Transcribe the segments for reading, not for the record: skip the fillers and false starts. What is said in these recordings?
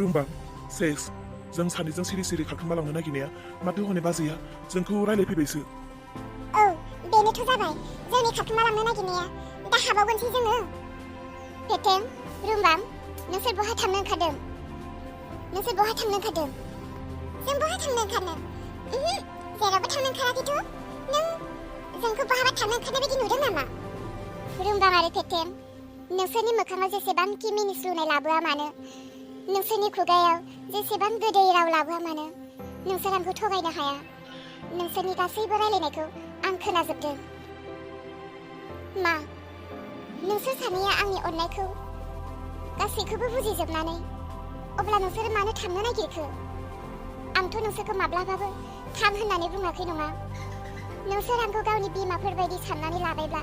रुंबां sex जों सानैजों सिरि सिरि खारखोमालांनो नागिरनाया माथो हनै बाजैया जोंखौ रायलायफैबायसो। औ बेनोथ' जाबाय जोंनि खारखोमालांनो नागिरनाया। दा हाबावगोनसै जोङो। पेटें रुंबां नोंसोर बहा थांनो ओंखारदों? जों बहा थांनो ओंखारनो? जेरावबो थांनो ओंखाराखैथ'। नों जोंखौ बहाबा थांनो ओंखारनाय बायदि नुदों नामा? रुंबां आरो पेटें नोंसोरनि मोखाङाव जेसेबांखि मिनिस्लुनाय लाबोआ मानो, नोंसोरनि खुगायाव जेसेबां गोदै राव लाबोआ मानो, नोंसोर आंखौ थगायनो हाया। नोंसोरनि गासैबो रायलायनायखौ आं खोनाजोबदों। मा नोंसोर सानैया आंनि अननायखौ गासैखौबो बुजिजोबनानै अब्ला नोंसोर मानो थांनो नागिरखो? आंथ' नोंसोरखौ माब्लाबाबो थां होननानै बुङाखै नङा। नोंसोर आंखौ गावनि बिमाफोर बायदि साननानै लाबायब्ला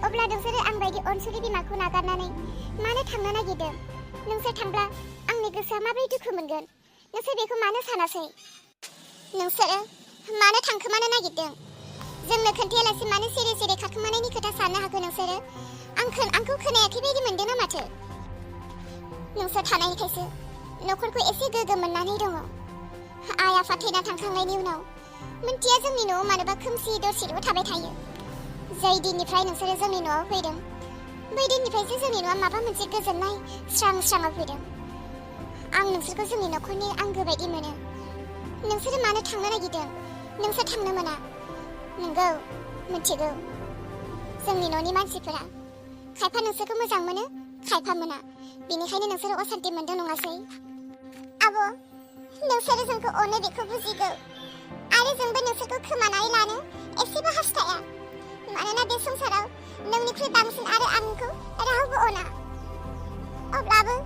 अब्ला नोंसोरो आं बायदि अनसुलि बिमाखौ नागारनानै मानो थांनो नागिरदों? नोंसोर थांब्ला आंनि गोसोआ माबोरै दुखु मोनगोन? नोंसोर बेखौ मानो सानासै? नोंसोरो मानो थांखोमानो नागिरदों? जोंनो खोन्थायालासे मानो सिरि सिरि खारखोमानायनि खोथा साननो हाखो नोंसोरो? आंखौ खोनायाखै बायदि मोनदों ना माथो? नोंसोर थानायनिखायसो न'खरखौ एसे गोगोम मोननानै दङ। आइ आफा थैना थांखांनायनि उनाव मोनथिया जोंनि न'आव मानोबा खोमसि दरसिल' थाबाय थायो। जाय दिननिफ्राय नोंसोरो जोंनि न'आव फैदों बै दिननिफ्रायसो जोंनि न'आ माबा मोनसे गोजोननाय स्रां स्राङाव फैदों। आं नोंसोरखौ जोंनि न'खरनि आंगो बायदि मोनो। नोंसोरो मानो थांनो नागिरदों? नोंसोर थांनो मोना। नंगौ मिथिगौ जोंनि न'नि मानसिफोरा खायफा नोंसोरखौ मोजां मोनो खायफा मोना। बेनिखायनो नोंसोरो असान्ति मोनदों नङासै? आब' नोंसोरो जोंखौ अनो बेखौ बुजिगौ आरो जोंबो नोंसोरखौ खोमानानै लानो एसेबो हास्थाया। मानोना बे संसाराव नोंनिख्रुइ बांसिन आरो आंखौ रावबो अना। अब्लाबो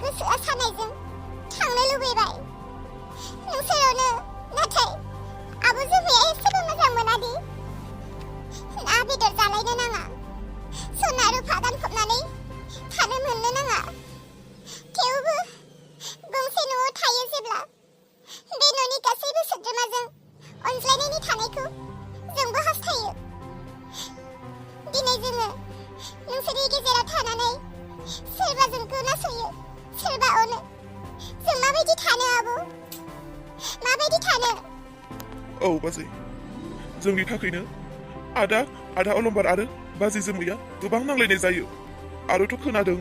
गोसोआ सानायजों थांनो लुबैबाय। नोंसोर अनो नाथाय आब' जोंनिया एसेबो मोजां मोनादि। ना बेदर जालायनो नाङा, सना रुफा गानफबनानै थानो मोननो नाङा। थेवबो गंसे न'आव थायो जेब्ला बे न'नि गासैबो सोद्रोमाजों अनज्लायनायनि थानायखौ जोंबो हास्थायो। दिनै जोङो नोंसोरनि गेजेराव थानानै सोरबा जोंखौ नासयो सोरबा अनो। जों माबायदि थानो आब'? माबायदि थानो? औ बाजै जोंनि थाखायनो आदा अलंबार आरो बाजै जोमैया गोबां नांलायनाय जायो। आरोथ' खोनादों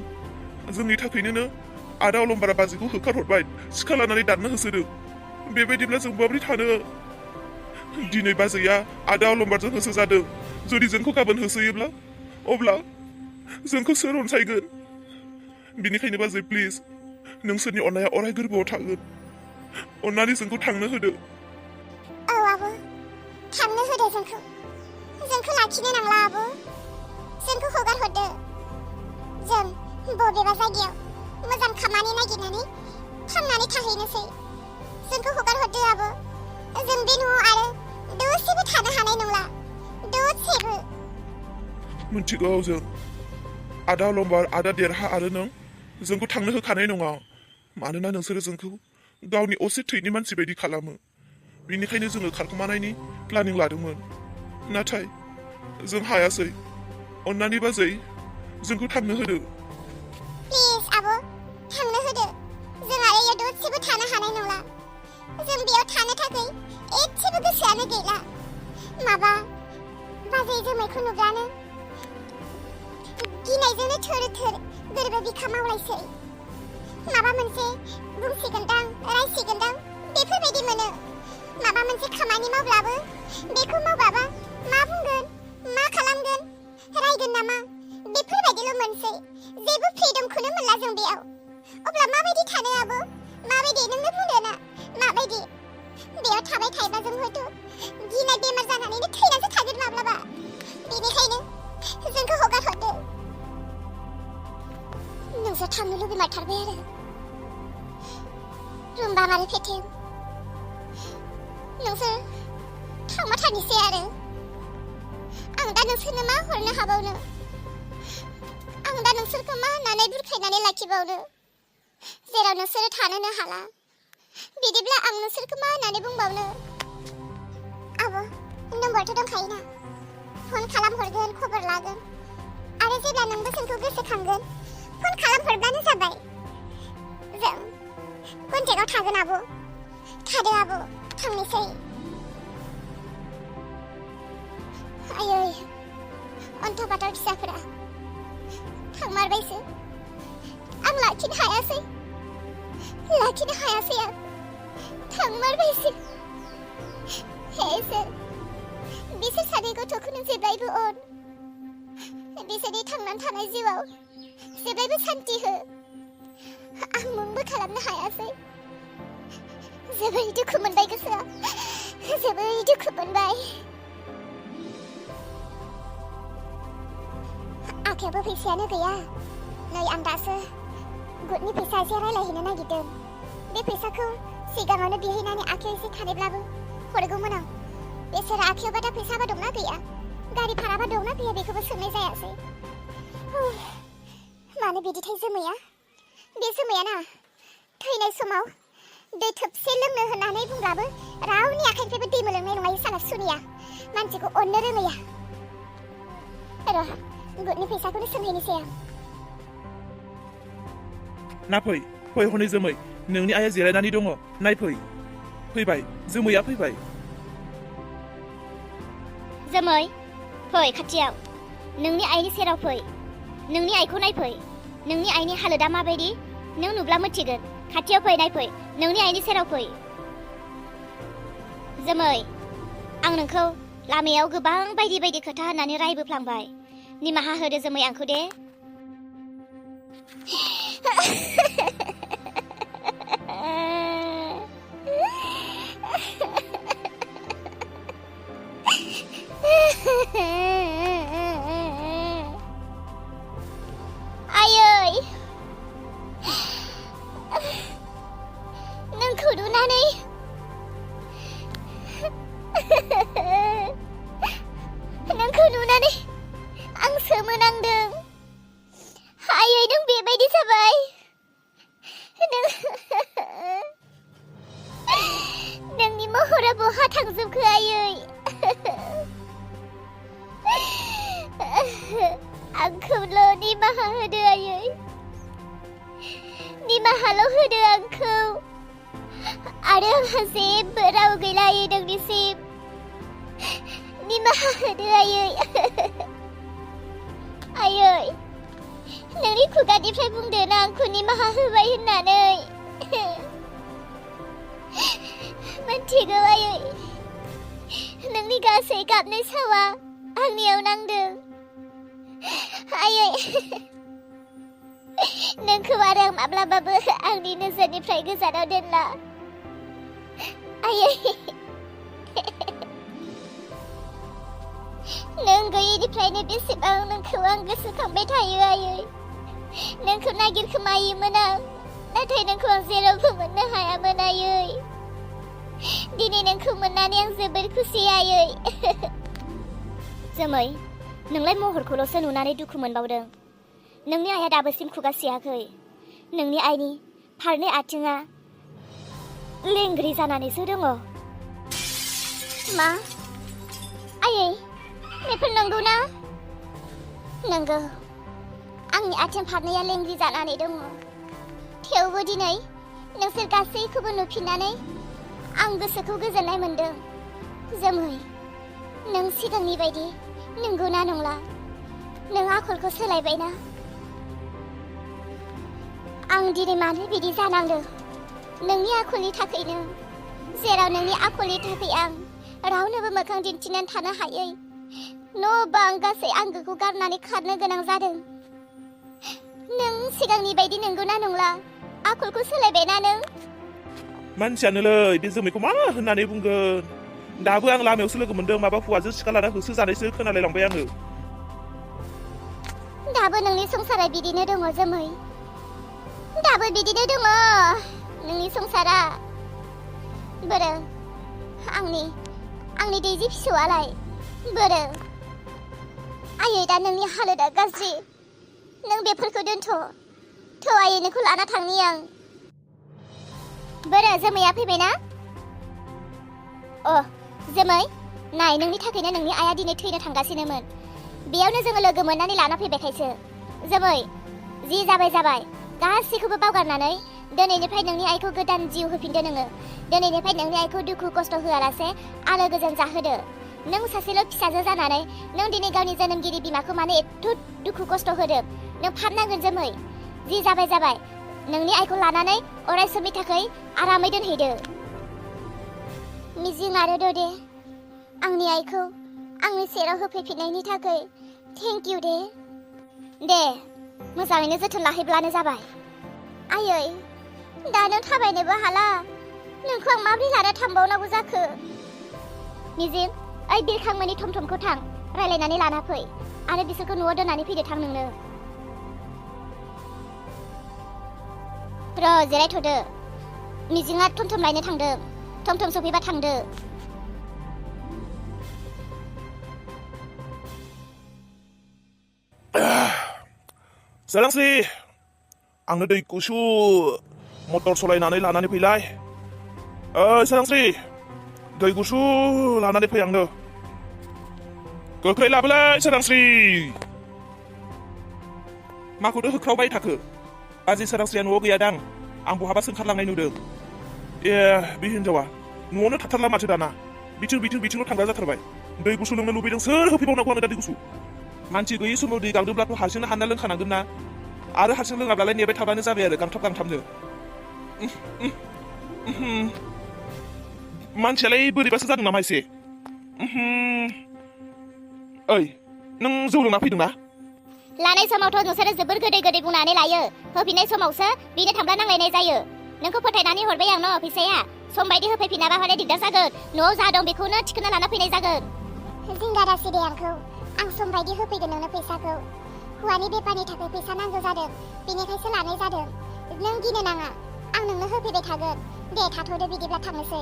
जोंनि थाखायनो आदा अलंबारा बाजैखौ होखारहरबाय, सिखा लानानै दाननो होसोदों। बेबायदिब्ला जों माबोरै थानो? दिनै बाजैया आदा अलंबारजों होसोजादों। जुदि जोंखौ गाबोन होसोयोब्ला अब्ला जोंखौ सोर अनसायगोन? बिनिखायनो बाजै प्लिज नोंसोरनि अननाया अराय गोरबोआव थागोन। अननानै जोंखौ थांनो होदो। औ आब' थांनो होदो जोंखौ लाखिनो नांला आब'। जोंखौ हगार हरदो। जों बबेबा जायगायाव मोजां खामानि नागिरनानै थांनानै थाहैनोसै। जोंखौ हगार हरदो आब'। जों बे न'आव आरो दसेबो थानो हानाय नंला, दसेबो। मिथिगौ जों आदा अलंबार आदा देरहा आरो नों जोंखौ थांनो होखानाय नङा। मानोना नोंसोरो जोंखौ गावनि असे थैनि मानसि बायदि खालामो। बेनिखायनो जोङो खारखोमानायनि प्लानिं लादोंमोन, नाथाय जों हायासै। अननानै बाजै जोंखौ थांनो होदो। प्लिज आब' थांनो होदो। जों आरो इयाव दसेबो थानो हानाय नंला। जों बेयाव थानो थाखाय एसेबो गोसोआनो गैला। माबा बाजै जोमैखौ नुब्लानो गिनायजोंनो थोर थोर गोरबो बिखा मावलायसै। माबा मोनसे बुंसिगोनदां रायसिगोनदां बेफोरबायदि मोनो। माबा मोनसे खामानि मावब्लाबो बेखौ मावबाबा मा बुंगोन मा खालामगोन रायगोन नामा बेफोरबायदिल' मोनसै। जेबो फ्रिडमखौनो मोनला जों बेयाव। अब्ला माबायदि थानो आब'? माबायदि नोंनो बुंदो ना माबायदि? बेयाव थाबाय थायोबा जों हयथ' गिनाय बेमार जानानैनो थैनासो थागोन माब्लाबा। बेनिखायनो जोंखौ हगार हरदो। नोंसोर थांनो लुबैमारथारबाय आरो रुंबां आरो पेटें। नोंसोर थांमारथारनोसै आरो। आं दा नोंसोरनो मा हरनो हाबावनो? आं दा नोंसोरखौ मा होननानै बुरखायनानै लाखिबावनो? जेराव नोंसोरो थानोनो हाला। बिदिब्ला आं नोंसोरखौ मा होननानै बुंबावनो? आब' नम्बरथ' दंखायोना? फन खालामहरगोन, खबर लागोन। आरो जेब्ला नोंबो जोंखौ गोसोखांगोन फन खालामहरब्लानो जाबाय। थादो आब' थांनोसै आयै अन्थाव बाथाव फिसाफोरा थांमारबायसो आं लाखिनो हायासै आं थांमारबायसो हे इसोर बिसोर सानै गथ'खौनो जेब्लायबो अन बिसोरनि थांनानै थानाय जिउआव जेब्लायबो सान्थि हो आं मुंबो खालामनो हायासै जोबोर दुखु मोनबाय गोसोआ जोबोर दुखु मोनबाय आखायावबो फैसायानो गैया नै आं दासो गुदनि फैसा एसे रायलायहैनो नागिरदों बे फैसाखौ सिगाङावनो बिहैनानै आखायाव एसे थानायब्लाबो हरगौमोन आं बेसोर आखायावबा दा फैसाबा दंना गैया गारि भाराबा दंना गैया बेखौबो सोंनाय जायासै मानो बिदिथाय जोमैया बे जोमैया ना थैनाय समाव दै थोबसे लोंनो होननानै बुंब्लाबो रावनि आखाइनिफ्रायबो दै मोलोंनाय नङा साला सुनिया मानसिखौ अननो रोङैया र' गुदनि फैसाखौनो सोंहैनोसै आं नाफै फै हनै जोमै नोंनि आइया जिरायनानै दङ नायफै फैबाय जोमैया फैबाय जोमै फै खाथियाव नोंनि आइनि सेराव फै नोंनि आइखौ नायफै नोंनि आइनि हालोदा माबायदि नों नुब्ला मिथिगोन खाथियाव फै नायफै नोंनि आइनि सेराव फै जोमै आं नोंखौ लामायाव गोबां बायदि बायदि खोथा होननानै रायबोफ्लांबाय निमाहा होदो जोमै आंखौ दे आयै नोंखौ नुनानै आं सोमोनांदों आयै नों बेबायदि जाबाय नोंनि महरा बहा थांजोबखो आयै आंखौल' निमाहा होदो आयै निमाहाल' होदो आंखौ आरो आंहा जेबो राव गैला आयै नोंनिसिम निमाहा होदो आयै आयै नोंनि खुगानिफ्राय बुंदो ना आंखौ निमाहा होबाय होननानै मिथिगौ आयै नोंनि गासै गाबनाय सावा आंनियाव नांदों आयै नोंखौ आरो आं माब्लाबाबो आंनि नोजोरनिफ्राय गोजानाव दोनला आयै नों गैयैनिफ्रायनो बेसेबां नोंखौ आं गोसोखांबाय थायो आयै नोंखौ नागिरखोमायोमोन आं नाथाय नोंखौ आं जेरावबो मोननो हायामोन आयै दिनै नोंखौ मोननानै आं जोबोर खुसि आयै जोमै नोंलाय महरखौल'सो नुनानै दुखु मोनबावदों नोंनि आइया दाबोसिम खुगा सियाखै नोंनि आइनि फारनै आथिङा लेंग्रि जानानैसो दङ मा आयै बेफोर नंगौ ना नंगौ आंनि आथिं फारनैया लेंग्रि जानानै दङ थेवबो दिनै नोंसोर गासैखौबो नुफिननानै आं गोसोखौ गोजोननाय मोनदों जोमै नों सिगांनि बायदि नंगौना नंला नों आखलखौ सोलायबायना आं दिनै मानो बिदि जानांदों नोंनि आखलनि थाखायनो जेराव नोंनि आखलनि थाखाय आं रावनोबो मोखां दिन्थिनानै थानो हायै न' बां गासै आंगोखौ गारनानै खारनो गोनां जादों नों सिगांनि बायदि नंगौना नंला आखलखौ सोलायबायना नों मानसियानोलै बे जोमैखौ मा होननानै बुंगोन दाबो आं लामायावसो लोगो मोनदों माबा हौवाजों सिखा लाना होसो जानायसो खोनालायलांबाय आङो दाबो नोंनि संसारा बिदिनो दङ जोमै दाबो बिदिनो दङ नोंनि संसारा बोरो आंनि दैजि फिसौआलाय बोरो आयै दा नोंनि हालोदा गाज्रि नों बेफोरखौ दोनथ' आयै नोंखौ लाना थांनि आं बोरो जोमैया फैबायना जोमै नाय नोंनि थाखायनो नोंनि आइया दिनै थैनो थांगासिनोमोन बेयावनो जोङो लोगो मोननानै लाना फैबायखायसो जोमै जि जाबाय गासैखौबो बावगारनानै दिनैनिफ्राय नोंनि आइखौ गोदान जिउ होफिनदो नोङो। दिनैनिफ्राय नोंनि आइखौ दुखु खस्थ' होआलासे आलो गोजोन जाहोदो। नों सासेल' फिसाजो जानानै नों दिनै गावनि जोनोमगिरि बिमाखौ मानो एथ' दुखु खस्थ' होदों? नों फाबनांगोन जोमै। जि जाबाय जाबाय। नोंनि आइखौ लानानै अराय समनि थाखाय आरामै दोनहैदो। मिजिं आरो दे आंनि आइखौ आंनि सेराव होफैफिननायनि थाखाय थेंक इउ दे। दे मोजाङैनो जोथोन लाहैब्लानो जाबाय। आयै दा नों थाबायनोबो हाला। नोंखौ आं माबोरै लाना थांबावनांगौ जाखो? मिजिं ओइ बिरखांमोननि थमथमखौ थां रायलायनानै लाना फै आरो बिसोरखौ न'आव दोननानै फैदो थां नोंनो। र' जिरायथ'दो। मिजिङा थमथम लायनो थांदों। थमथम सफैबा थांदो। सोरांस्रि आंनो दै गुसु मटर सलायनानै लानानै फैलाय। सोरांस्रि दै गुसु लानानै फै आंनो। गोख्रै लाबोलाय सोरांस्रि। माखौथो होख्रावबाय थाखो? बाजै सोरांस्रिया न'आव गैयादां। आं बहाबासो ओंखारलांनाय नुदों। बे हिनजावा न'आवनो थाथारला माथो दाना। बिथिंल' थांग्रा जाथारबाय। दै गुसु लोंनो लुबैदों। सोर होफैबावनांगौ आंनो दा दै गुसु? मानसि गैयै समाव दै गांदोंब्लाथ' हारसिंनो हानना लोंखानांगोन ना। आरो हारसिं लोङाब्लालाय नेबाय थाबानो जाबाय आरो गांथाबनो। मानसियालाय बोरैबासो जादों नामा एसे? ओइ नों जौ लोंना फैदोंना? लानाय समावथ' नोंसोरो जोबोर गोदै गोदै बुंनानै लायो। होफिननाय समावसो बिनो थांब्ला नांलायनाय जायो। नोंखौ फोथायनानै हरबाय आं न' फैसाया। सम बायदि होफैफिनाबा हले दिगदार जागोन। न'आव जा दं बेखौनो थिखोना लाना फैनाय जागोन। जिंगा दासि दे आंखौ। आं सम बायदि होफैगोन नोंनो फैसाखौ। हौवानि बेपारनि थाखाय फैसा नांगौ जादों। बेनिखायसो लानाय जादों। नों गिनो नाङा। आं नोंनो होफैबाय थागोन। दे थाथ'दो बिदिब्ला थांनोसै।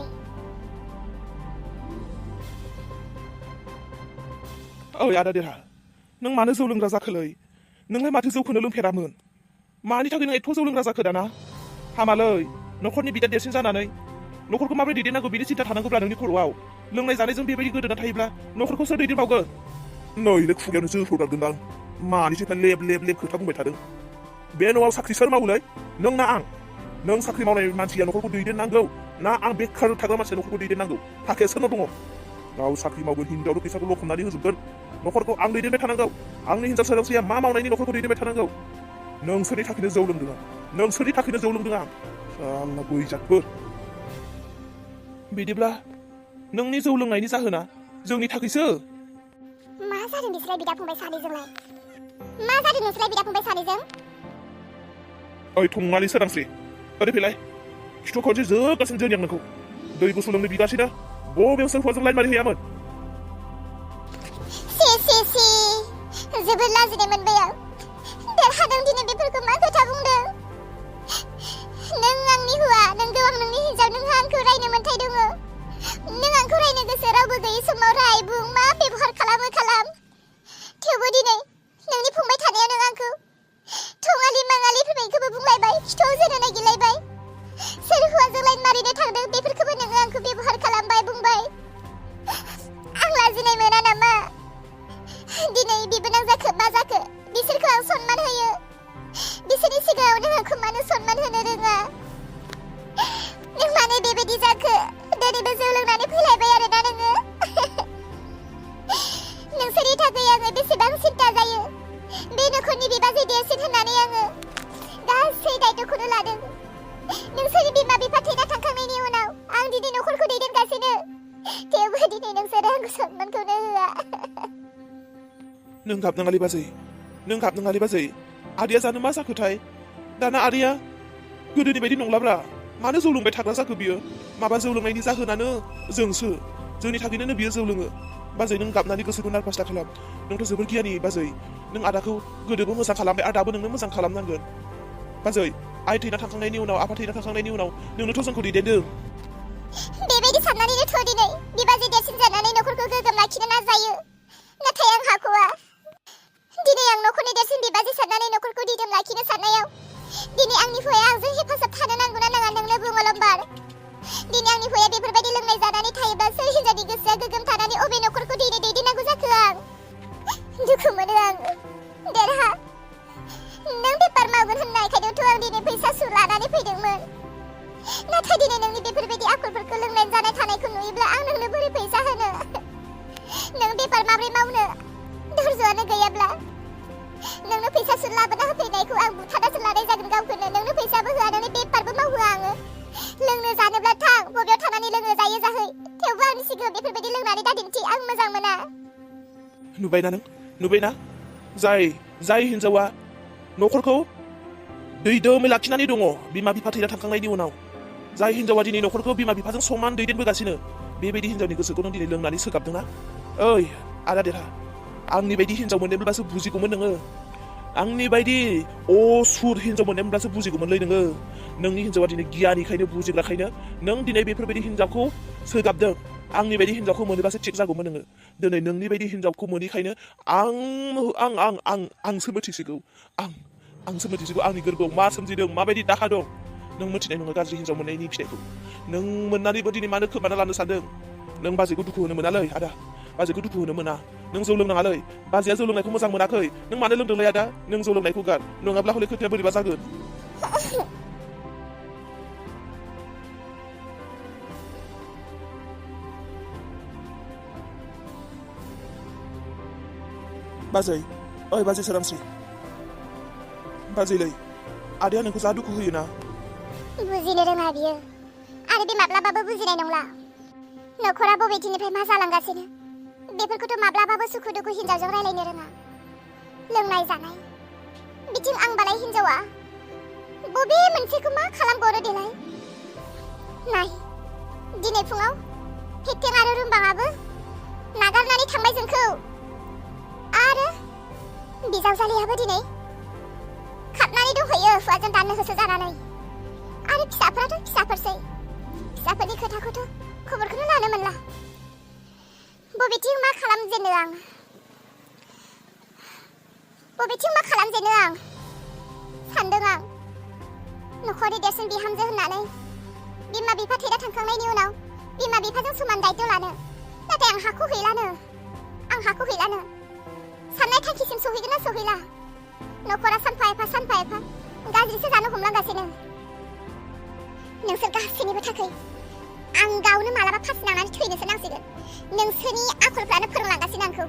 ओइ आदा देरहा नों मानो जौ लोंग्रा जाखोलै? नोंलाय माथो जौखौनो लोंफेरामोन। मानि थाखाय नों एथ' जौ लोंग्रा जाखो दाना? हामालै न'खरनि बिदा देरसिन जानानै न'खरखौ माबोरै दैदेननांगौ बिनि सिन्था थानांगौब्ला नोंनि खर'आव। लोंनाय जानायजों बेबायदि गोदोना थायोब्ला न'खरखौ सोर दैदेनबावगोन? नैलै खुगायावनो जोफ्रोगारगोनदां। मानि थाखाय लेब खोथा बुंबाय थादों? बे न'आव साख्रि सोर मावोलै? नों ना आं? नों साख्रि मावनाय मानसिया न'खरखौ दैदेननांगौ ना आं बेखार थाग्रा मानसिया न'खरखौ दैदेननांगौ? थाखाया सोरनाव दङ? गाव साख्रि मावगोन हिनजावनो फैसाखौ लखबनानै होजोबगोन। न'खरखौ आं दैदेनबाय थानांगौ। आंनि हिनजाव सोरांस्रिया मा मावनायनि न'खरखौ दैदेनबाय थानांगौ? नोंसोरनि थाखायनो जौ लोंदों आं। नोंसोरनि थाखायनो जौ लोंदों आं। साला बैजातफोर। बिदिब्ला नोंनि जौ लोंनायनि जाहोना जोंनि थाखायसो। मा जादों बिसोरलाय बिदा फंबाय सानैजोंलाय? मा जादों नोंसोरलाय बिदा फंबाय सानैजों? ओइ थंआलि सोरांस्रि ओरै फैलाय। खिथु खनसे जोगासिनो जोंनि आं नोंखौ। दै गुसु लोंनो बिगासिनो बबेयावसो हौवाजों लाइन मारि हैयामोन? सि जोबोद लाजिनाय मोनबाय आं। देरहादों दिनै बेफोरखौ मा खोथा बुंदों? नों आंनि हौवा, नोंगौ आं नोंनि हिनजाव। नोंहा आंखौ रायनो मोन्थाय दङ। नों आंखौ रायनो गोसो रावबो गैयै समाव राय बुं मा बेबहार खालामो खालाम। थेवबो दिनै नोंनि फंबाय थानायाव नों आंखौ थंआलि माङालि फैबायखौबो बुंलायबाय। खिथुआव जोनो नागिरलायबाय। सोर हौवाजों लाइन मारिनो थांदों बेफोरखौबो नोङो आंखौ बेबहार खालामबाय बुंबाय। आं लाजिनाय मोना नामा? दिनै बिबोनां जाखो मा जाखो? बिसोरखौ आं सनमान होयो। बिसोरनि सिगाङाव नों आंखौ मानो सनमान होनो रोङा? नों मानो बेबायदि जाखो? दिनैबो जौ लोंनानै फैलायबाय आरोना नोङो? नोंसोरनि थाखाय आङो बेसेबां सिन्था जायो। बे न'खरनि बिबाजै देरसिन होननानै आङो गासै दायित्वखौनो लादों। नोंसोरनि बिमा बिफा थैना थांखांनायनि उनाव आं दिनै न'खरखौ दैदेनगासिनो। थेवबो दिनै नोंसोरो आंखौ सनमानखौनो होआ। नों गाबनाङालै बाजै। नों गाबनाङालै बाजै। आदैया जानो मा जाखोथाय? दाना आदैया गोदोनि बायदि नंलाब्रा। मानो जौ लोंबाय थाग्रा जाखो बियो? माबा जौ लोंनायनि जाहोनानो जोंसो। जोंनि थाखायनो बियो जौ लोङो। बाजै नों गाबनानै गोसोखौ नारभास दाखालाम। नोंथ' जोबोर गियानि बाजै। नों आदाखौ गोदोबो मोजां खालामबाय आरो दाबो नोंनो मोजां खालामनांगोन। बाजै आइ थैना थांखांनायनि उनाव आफा थैना थांखांनायनि उनाव नोंनोथ' जोंखौ दैदेनदों। बेबायदि साननानैनोथ' दिनै बिबाजै देरसिन जानानै न'खरखौ गोग्गोम लाखिनो नाजायो। नाथाय आं हाख'वा। दिनै आं न'खरनि देरसिन बिबाजै साननानै न'खरखौ दिदोम लाखिनो साननायाव दिनै आंनि हौवाया आंजों हेफाजाब थानो नांगौना नाङा नोंनो बुं अलंबार। दिनै आंनि हौवाया बेफोरबायदि लोंनाय जानानै थायोब्ला सोर हिनजावनि गोसोआ गोग्गोम थानानै अबे न'खरखौ दिनै दैदेननांगौ जाखो आं? दुखु मोनो आं। देरहा नों बेपार मावगोन होननायखायनोथ' आं दिनै फैसा लानानै फैदोंमोन। बेफार माबोरै मावनो धैर्यआनो गैयाब्ला नोंनो फैसा सुद लाबोना होफैनायखौ आं बुथारनासो लानाय जागोन गावखौनो नोंनो फैसाबो होआ नोंनो बेफारबो मावहोआ आङो लोंनो जानोब्ला थां बबेयाव थांनानै लोङो जायो जाहै थेवबो आंनि सिगाङाव बेफोरबायदि लोंनानै दादिन्थि आं मोजां मोना नुबायना जाय हिन्जावा न'खरखौ दैदोमै लाखिनानै दङ बिमा बिफा थैना थांखांनायनि उनाव जाय हिन्जावा दिनै न'खरखौ बिमा बिफाजों समान दैदेनबोगासिनो बेबायदि हिन्जावनि गोसोखौ नों दिनै लोंनानै सोगाबदोंना ओइ आदा देरा आंनि बायदि हिन्जाव मोनोब्लासो बुजिगौमोन नोङो आंनि बायदि असुर हिन्जाव मोनोब्लासो बुजिगौमोनलै नोङो नोंनि हिन्जावा दिनै गियानिखायनो बुजिग्राखायनो नों दिनै बेफोरबायदि हिन्जावखौ सोगाबदों आंनि बायदि हिन्जावखौ मोनोब्लासो थिग जागौमोन नोङो दिनै नोंनि बायदि हिन्जावखौ मोनैखायनो आंसो मिथिसिगौ आंनि गोरबोआव मा सोमजिदों माबायदि दाहा दं नों मिथिनाय नङा गाज्रि हिन्जाव मोननायनि फिथाइखौ नों मोननानैबो दिनै मानो खोमाना लानो सानदों नों बाजैखौ दुखु होनो मोनालै आदा बाजैखौ दुखु होनो मोना नों जौ लोंनाङालै बाजैया जौ लोंनायखौ मोजां मोनाखै नों मानो लोंदोंलै आदा नों जौ लोंनायखौ गार नङाब्ला हले खोथाया बोरैबा जागोन बाजै सोरांस्रि बाजैलै आदाया नोंखौ जा दुखु होयोना बुजिनो रोङा बियो आरो बे माब्लाबाबो बुजिनाय नंला न'खरा बबेथिंनिफ्राय मा जालांगासिनो बेफोरखौथ' माब्लाबाबो सुखु दुखु हिन्जावजों रायलायनो रोङा लोंनाय जानाय बिथिं आं बालाय हिन्जावा बबे मोनसेखौ मा खालामबावनो देलाय नाय दिनै फुङाव फेथें आरो रुमबाङाबो नागारनानै थांबाय जोंखौ आरो बिजावजालियाबो दिनै खारनानै दंहैयो हौवाजों दाननो होसो जानानै आरो फिसाफोराथ' फिसाफोरनि खोथाखौथ' खबरखौनो लानो मोनला बबेथिं मा खालामजेनो आं सानदों आं न'खरनि देरसिन बिहामजो होननानै बिमा बिफा थैना थांखांनायनि उनाव बिमा बिफाजों समान दायित्व लानो नाथाय आं हाखौ हैलानो साननाय थांखिसिम सहैगोन ना सहैला न'खरा सानफा एफा गाज्रिसो जानो हमलांगासिनो नोंसोर गासैनिबो थाखाय आं गावनो मालाबा फासि नांनानै थैनोसो नांसिगोन नोंसोरनि आखलफ्रानो फोरोंलांगासिनो आंखौ